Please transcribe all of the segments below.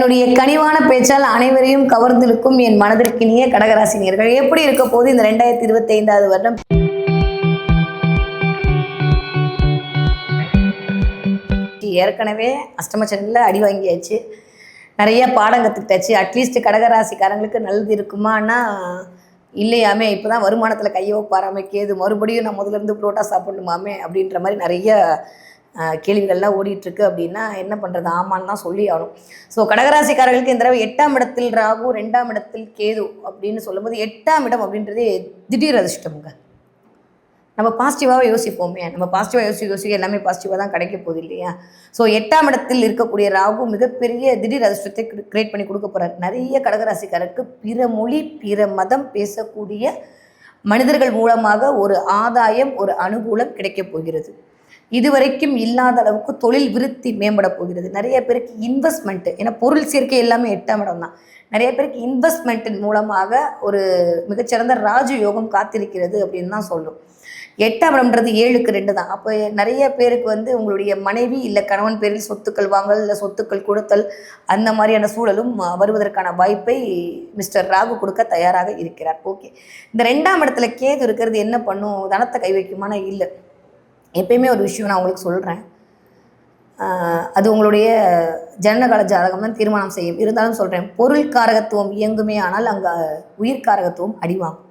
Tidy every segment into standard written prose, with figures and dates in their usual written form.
என்னுடைய கனிவான பேச்சால் அனைவரையும் கவர்ந்திருக்கும் என் மனதிற்கினிய கடகராசினியர்கள் எப்படி இருக்க போது இந்த 2025 வருடம்? ஏற்கனவே அஷ்டமச்சனில் அடி வாங்கியாச்சு, நிறைய பாடம் கற்றுக்கிட்டாச்சு. அட்லீஸ்ட் கடகராசிக்காரங்களுக்கு நல்லது இருக்குமானா இல்லையாமே. இப்போ தான் வருமானத்தில் கையை வைப்பாராமே கேது, மறுபடியும் நான் முதல்ல இருந்து புரோட்டா சாப்பிடணுமாமே அப்படின்ற மாதிரி நிறைய கேள்விகள்லாம் ஓடிட்டுருக்கு. அப்படின்னா என்ன பண்ணுறது, ஆமான்னு தான் சொல்லி ஆகணும். ஸோ கடகராசிக்காரர்களுக்கு இந்த தடவை 8ஆம் இடத்தில் ராகு, 2ஆம் இடத்தில் கேது அப்படின்னு சொல்லும்போது 8ஆம் இடம் அப்படின்றதே திடீர் அதிர்ஷ்டமுங்க. நம்ம பாசிட்டிவாக யோசிப்போமே, நம்ம பாசிட்டிவாக யோசிக்க எல்லாமே பாசிட்டிவாக தான் கிடைக்க போகுது இல்லையா? ஸோ 8ஆம் இடத்தில் இருக்கக்கூடிய ராகு மிகப்பெரிய திடீர் அதிர்ஷ்டத்தை கிரியேட் பண்ணி கொடுக்க போகிறார். நிறைய கடகராசிக்காரருக்கு பிற மொழி பிற மதம் பேசக்கூடிய மனிதர்கள் மூலமாக ஒரு ஆதாயம், ஒரு அனுகூலம் கிடைக்கப் போகிறது. இதுவரைக்கும் இல்லாத அளவுக்கு தொழில் விருத்தி மேம்பட போகிறது. நிறைய பேருக்கு இன்வெஸ்ட்மெண்ட்டு, ஏன்னா பொருள் சேர்க்கை எல்லாமே 8ஆம் இடம் தான். நிறைய பேருக்கு இன்வெஸ்ட்மெண்ட்டின் மூலமாக ஒரு மிகச்சிறந்த ராஜ யோகம் காத்திருக்கிறது அப்படின்னு தான் சொல்லும். 8ஆம் இடம்ன்றது 7க்கு 2 தான். அப்போ நிறைய பேருக்கு உங்களுடைய மனைவி இல்லை கணவன் பேரில் சொத்துக்கள் வாங்கல், இல்லை சொத்துக்கள் கொடுத்தல், அந்த மாதிரியான சூழலும் வருவதற்கான வாய்ப்பை மிஸ்டர் ராகு கொடுக்க தயாராக இருக்கிறார். ஓகே, இந்த 2ஆம் இடத்துல கேது இருக்கிறது என்ன பண்ணும்? தனத்தை கை வைக்குமானா இல்லை. எப்பயுமே ஒரு விஷயம் நான் உங்களுக்கு சொல்கிறேன், அது உங்களுடைய ஜனனகால ஜாதகம் தான் தீர்மானம் செய்யும். இருந்தாலும் சொல்கிறேன், பொருள்காரகத்துவம் இயங்குமே ஆனால் அங்கே உயிர்காரகத்துவம் அடிவாங்கும்.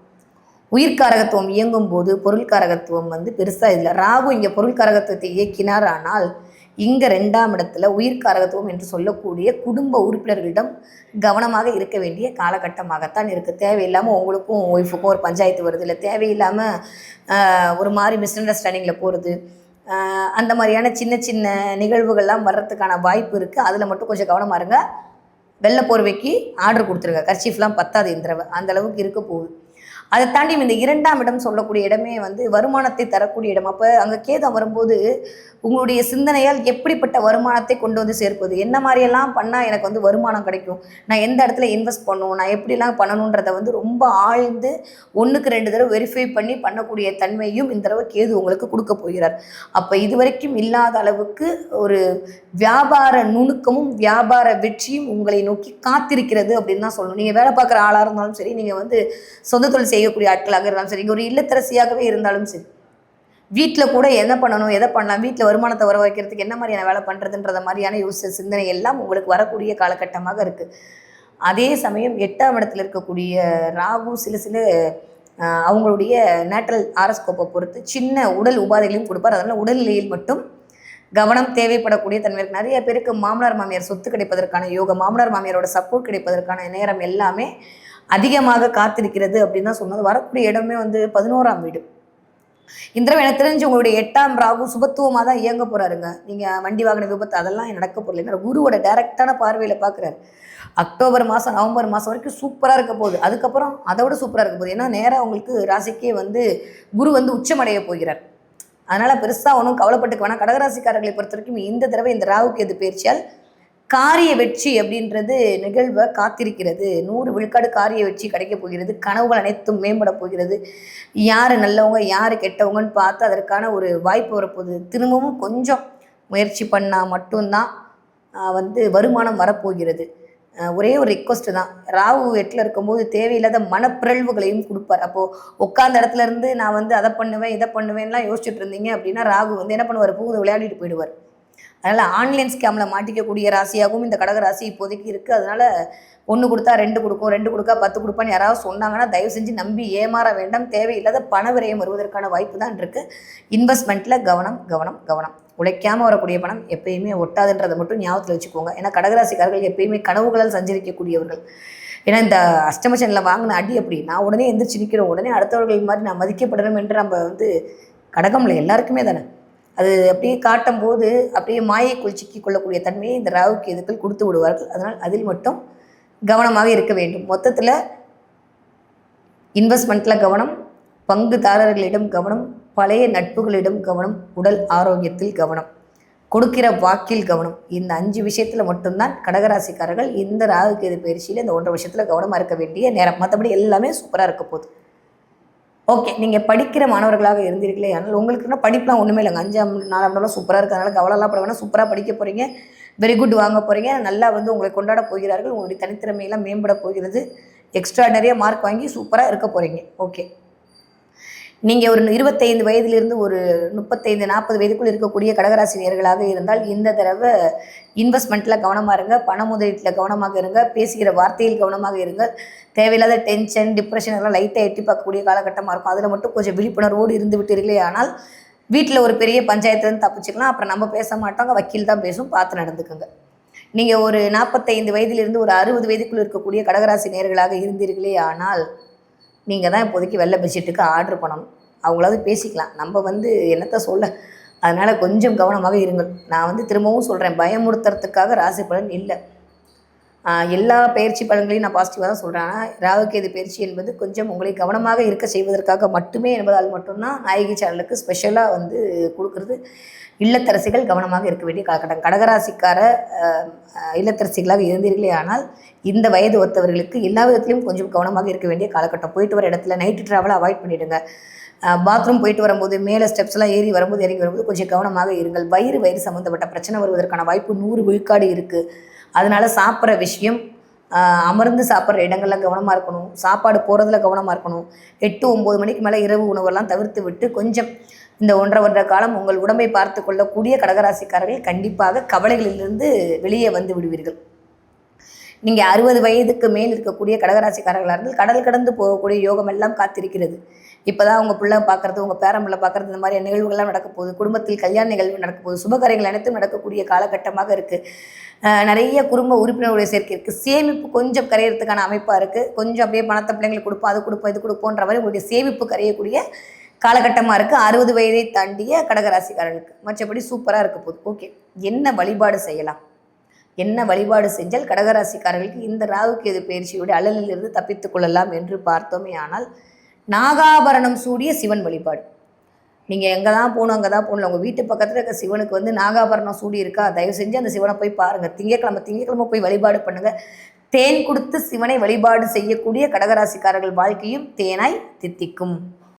உயிர்காரகத்துவம் இயங்கும் போது பொருள்காரகத்துவம் பெருசாக இல்லை. ராகு இங்கே பொருள்காரகத்துவத்தை இயக்கினார், ஆனால் இங்கே 2ஆம் இடத்துல உயிர்காரகத்துவம் என்று சொல்லக்கூடிய குடும்ப உறுப்பினர்களிடம் கவனமாக இருக்க வேண்டிய காலகட்டமாகத்தான் இருக்குது. தேவையில்லாமல் உங்களுக்கும் ஒய்ஃபுக்கும் ஒரு பஞ்சாயத்து வருது, இல்லை தேவையில்லாமல் ஒரு மாதிரி மிஸ் அண்டர்ஸ்டாண்டிங்கில் போகிறது, அந்த மாதிரியான சின்ன சின்ன நிகழ்வுகள்லாம் வர்றதுக்கான வாய்ப்பு இருக்குது. அதில் மட்டும் கொஞ்சம் கவனமாக இருங்க. வெள்ளை போர்வைக்கு ஆர்டர் கொடுத்துருங்க, கர்ச்சீஃப்லாம் பத்தாது இந்த தடவை, அந்த அளவுக்கு இருக்க போகுது. அதை தாண்டி இந்த 2ஆம் இடம் சொல்லக்கூடிய இடமே வருமானத்தை தரக்கூடிய இடம். அப்போ அங்கே கேது வரும்போது உங்களுடைய சிந்தனையால் எப்படிப்பட்ட வருமானத்தை கொண்டு சேர்ப்பது, என்ன மாதிரியெல்லாம் பண்ணால் எனக்கு வருமானம் கிடைக்கும், நான் எந்த இடத்துல இன்வெஸ்ட் பண்ணணும், நான் எப்படிலாம் பண்ணணுன்றதை ரொம்ப ஆழ்ந்து 1க்கு 2 தடவை வெரிஃபை பண்ணி பண்ணக்கூடிய தன்மையும் இந்த தடவை கேது உங்களுக்கு கொடுக்க போகிறார். அப்போ இதுவரைக்கும் இல்லாத அளவுக்கு ஒரு வியாபார நுணுக்கமும் வியாபார வெற்றியும் உங்களை நோக்கி காத்திருக்கிறது அப்படின்னு தான் சொல்லணும். நீங்கள் வேலை பார்க்குற ஆளாக இருந்தாலும் சரி, நீங்கள் சொந்த தொழில் செய்யக்கூடிய ஆட்களாக இருந்தாலும் சரி, ஒரு இல்லத்தரசியாகவே இருந்தாலும் சரி, வீட்டில் கூட என்ன பண்ணணும், எதை பண்ணலாம், வீட்டில் வருமானத்தை வர வைக்கிறதுக்கு என்ன மாதிரியான வேலை பண்ணுறதுன்றத மாதிரியான சிந்தனை எல்லாம் உங்களுக்கு வரக்கூடிய காலகட்டமாக இருக்குது. அதே சமயம் 8ஆம் இடத்துல இருக்கக்கூடிய ராகு சில அவங்களுடைய நேட்டரல் ஆரோஸ்கோப்பை பொறுத்து சின்ன உடல் உபாதைகளையும் கொடுப்பார். அதனால் உடல்நிலையில் மட்டும் கவனம் தேவைப்படக்கூடிய தன்மை இருக்குது. நிறைய பேருக்கு மாமனார் மாமியார் சொத்து கிடைப்பதற்கான யோகம், மாமனார் மாமியாரோட சப்போர்ட் கிடைப்பதற்கான நேரம் எல்லாமே அதிகமாக காத்திருக்கிறது அப்படின்னு தான் சொன்னது. வரக்கூடிய இடமே 11ஆம் வீடு. இந்த தடவை எனக்கு தெரிஞ்சு உங்களுடைய 8ஆம் ராகு சுபத்துவமாக தான் இயங்க போகிறாருங்க. நீங்கள் வண்டி வாகன விபத்து அதெல்லாம் நடக்க போகல. ஏன்னா குருவோட டைரக்டான பார்வையில் பார்க்குறாரு. அக்டோபர் மாதம் நவம்பர் மாதம் வரைக்கும் சூப்பராக இருக்க போகுது. அதுக்கப்புறம் அதை விட சூப்பராக இருக்க போகுது. ஏன்னா நேராக உங்களுக்கு ராசிக்கே குரு உச்சமடைய போகிறார். அதனால் பெருசாக ஒன்றும் கவலைப்பட்டுக்கு வேணாம். கடகராசிக்காரர்களை பொறுத்த வரைக்கும் இந்த தடவை இந்த ராகுக்கு எது பயிற்சியால் காரிய வெற்றி அப்படின்றது நிகழ்வை காத்திருக்கிறது. 100 விழுக்காடு காரிய வெற்றி கிடைக்க போகிறது. கனவுகள் அனைத்தும் மேம்பட போகிறது. யார் நல்லவங்க யார் கெட்டவங்கன்னு பார்த்து அதற்கான ஒரு வாய்ப்பு வரப்போகுது. திரும்பவும் கொஞ்சம் முயற்சி பண்ணால் மட்டும்தான் வருமானம் வரப்போகிறது. ஒரே ஒரு ரிக்வஸ்ட் தான், ராகு 8ல் இருக்கும்போது தேவையில்லாத மனப்பிறழ்வுகளையும் கொடுப்பார். அப்போது உட்கார்ந்த இடத்துல இருந்து நான் அதை பண்ணுவேன் இதை பண்ணுவேன்லாம் யோசிச்சுட்டு இருந்தீங்க அப்படின்னா ராகு என்ன பண்ணுவார், பூந்து விளையாடிட்டு போயிடுவார். அதனால் ஆன்லைன் ஸ்கேமில் மாட்டிக்கக்கூடிய ராசியாகவும் இந்த கடகராசி இப்போதைக்கு இருக்குது. அதனால் 1 கொடுத்தா 2 கொடுக்கும், 2 கொடுத்தா 10 கொடுப்பான்னு யாராவது சொன்னாங்கன்னா தயவு செஞ்சு நம்பி ஏமாற வேண்டாம். தேவையில்லாத பண விரயம் வருவதற்கான வாய்ப்பு தான் இருக்குது. இன்வெஸ்ட்மெண்ட்டில் கவனம் கவனம் கவனம். உழைக்காமல் வரக்கூடிய பணம் எப்பயுமே ஒட்டாதுன்றதை மட்டும் ஞாபகத்தில் வச்சுக்கோங்க. ஏன்னா கடகராசிக்காரர்கள் எப்பயுமே கனவுகளால் சஞ்சரிக்கக்கூடியவர்கள். ஏன்னா இந்த அஷ்டமச்சனில் வாங்கின அடி அப்படி நான் உடனே எந்திரிச்சு நிற்கிறோம், உடனே அடுத்தவர்கள் மாதிரி நான் மதிக்கப்படணும் என்று நம்ம கடகம்ல எல்லாருக்குமே தானே அது அப்படியே காட்டும் போது அப்படியே மாயைக்குள் சிக்கி கொள்ளக்கூடிய தன்மையை இந்த ராகு கேதுக்கள் கொடுத்து விடுவார்கள். அதனால் அதில் மட்டும் கவனமாக இருக்க வேண்டும். மொத்தத்தில் இன்வெஸ்ட்மெண்ட்டில் கவனம், பங்குதாரர்களிடம் கவனம், பழைய நட்புகளிடம் கவனம், உடல் ஆரோக்கியத்தில் கவனம், கொடுக்கிற வாக்கில் கவனம். இந்த 5 விஷயத்தில் மட்டும்தான் கடகராசிக்காரர்கள் இந்த ராகு கேது பயிற்சியில் இந்த 1.5 விஷயத்தில் கவனமாக இருக்க வேண்டிய நேரம். மற்றபடி எல்லாமே சூப்பராக இருக்க போகுது. ஓகே. நீங்கள் படிக்கிற மாணவர்களாக இருந்தீர்களே ஆனால் உங்களுக்குன்னா படிப்புலாம் ஒன்றுமே இல்லைங்க. 5ஆம் 4ஆம் நாளும் சூப்பராக இருக்கிறதுனால கவலைலாம் பட வேணாம். சூப்பராக படிக்க போகிறீங்க. வெரி குட் வாங்க போகிறீங்க. நல்லா வந்து உங்களை கொண்டாட போகிறார்கள். உங்களுடைய தனித்திறமையெல்லாம் மேம்பட போகிறது. எக்ஸ்ட்ராடனரியாக மார்க் வாங்கி சூப்பராக இருக்க போகிறீங்க. ஓகே. நீங்கள் ஒரு 25 வயதிலிருந்து ஒரு 35, 40 வயதுக்குள் இருக்கக்கூடிய கடகராசி நேயர்களாக இருந்தால் இந்த தடவை இன்வெஸ்ட்மெண்ட்டில் கவனமாக இருங்க. பண முதலீட்டில் கவனமாக இருங்க. பேசுகிற வார்த்தையில் கவனமாக இருங்க. தேவையில்லாத டென்ஷன், டிப்ரெஷன் எல்லாம் லைட்டாக எட்டி பார்க்கக்கூடிய காலகட்டமாக இருக்கும். அதில் மட்டும் கொஞ்சம் விழிப்புணர்வோடு இருந்து விட்டீர்களே ஆனால் வீட்டில் ஒரு பெரிய பஞ்சாயத்துலேருந்து தப்பிச்சுக்கலாம். அப்புறம் நம்ம பேச மாட்டோங்க, வக்கீல் தான் பேசும். பார்த்து நடந்துக்குங்க. நீங்கள் ஒரு 45 வயதிலிருந்து ஒரு 60 வயதுக்குள் இருக்கக்கூடிய கடகராசி நேயர்களாக இருந்தீர்களே ஆனால் நீங்கள் தான் இப்போதைக்கு வெள்ளை பெட்ஷீட்டுக்கு ஆர்டர் பண்ணணும். அவங்களாவது பேசிக்கலாம். நம்ம வந்து என்னத்த சொல்ல. அதனால் கொஞ்சம் கவனமாக இருங்கள். நான் வந்து திரும்பவும் சொல்கிறேன், பயமுறுத்துறதுக்காக ராசி பலன் இல்லை. எல்லா பயிற்சி பலன்களையும் நான் பாசிட்டிவாக தான் சொல்கிறேன். ஆனால் ராகுகேது பயிற்சி என்பது கொஞ்சம் உங்களை கவனமாக இருக்க செய்வதற்காக மட்டுமே என்பதால் மட்டும்தான் நாயகி சேனலுக்கு ஸ்பெஷலாக வந்து கொடுக்குறது. இல்லத்தரசிகள் கவனமாக இருக்க வேண்டிய காலகட்டம். கடகராசிக்கார இல்லத்தரசிகளாக இருந்தீர்களே ஆனால் இந்த வயது ஒத்தவர்களுக்கு எல்லா விதத்திலையும் கொஞ்சம் கவனமாக இருக்க வேண்டிய காலகட்டம். போயிட்டு வர இடத்துல நைட்டு ட்ராவலை அவாய்ட் பண்ணிவிடுங்க. பாத்ரூம் போயிட்டு வரும்போது மேலே ஸ்டெப்ஸ்லாம் ஏறி வரும்போது இறங்கி வரும்போது கொஞ்சம் கவனமாக இருங்கள். வயிறு சம்மந்தப்பட்ட பிரச்சனை வருவதற்கான வாய்ப்பு 100 விழுக்காடு இருக்குது. அதனால் சாப்பிட்ற விஷயம், அமர்ந்து சாப்பிட்ற இடங்கள்லாம் கவனமாக இருக்கணும். சாப்பாடு போகிறதுல கவனமாக இருக்கணும். 8, 9 மணிக்கு மேலே இரவு உணவெல்லாம் தவிர்த்து விட்டு கொஞ்சம் இந்த 1.5 வருட காலம் உங்கள் உடம்பை பார்த்து கொள்ளக்கூடிய கடகராசிக்காரர்கள் கண்டிப்பாக கவலைகளிலிருந்து வெளியே வந்து விடுவீர்கள். நீங்கள் 60 வயதுக்கு மேல் இருக்கக்கூடிய கடகராசிக்காரர்களாக இருந்தால் கடல் கடந்து போகக்கூடிய யோகம் எல்லாம் காத்திருக்கிறது. இப்போ தான் உங்கள் பிள்ளை பார்க்குறது, உங்கள் பேரம்பிள்ளை பார்க்குறது, இந்த மாதிரி நிகழ்வுகள்லாம் நடக்க போகுது. குடும்பத்தில் கல்யாண நிகழ்வு நடக்க போகுது. சுபகாரியங்கள் அனைத்தும் நடக்கக்கூடிய காலகட்டமாக இருக்குது. நிறைய குடும்ப உறுப்பினருடைய சேர்க்கை இருக்குது. சேமிப்பு கொஞ்சம் கரையிறதுக்கான அமைப்பாக இருக்குது. கொஞ்சம் அப்படியே பணத்தை பிள்ளைங்களுக்கு கொடுப்போம், அது கொடுப்போம், இது கொடுப்போன்ற மாதிரி உங்களுடைய சேமிப்பு கரையக்கூடிய காலகட்டமாக இருக்குது 60 வயதை தாண்டிய கடகராசிக்காரர்களுக்கு. மற்றபடி சூப்பராக இருக்க போகுது. ஓகே. என்ன வழிபாடு செய்யலாம்? என்ன வழிபாடு செஞ்சால் கடகராசிக்காரர்களுக்கு இந்த ராகுகேது பயிற்சியுடைய அழலிலிருந்து தப்பித்துக் கொள்ளலாம் என்று பார்த்தோமே ஆனால் நாகாபரணம் சூடிய சிவன் வழிபாடு. நீங்கள் எங்கே தான் போகணும், அங்கே தான் போகணும். உங்கள் வீட்டு பக்கத்தில் இருக்க சிவனுக்கு வந்து நாகாபரணம் சூடி இருக்கா? தயவு செஞ்சு அந்த சிவனை போய் பாருங்கள். திங்கக்கிழமை போய் வழிபாடு பண்ணுங்கள். தேன் கொடுத்து சிவனை வழிபாடு செய்யக்கூடிய கடகராசிக்காரர்கள் வாழ்க்கையும் தேனாய் தித்திக்கும்.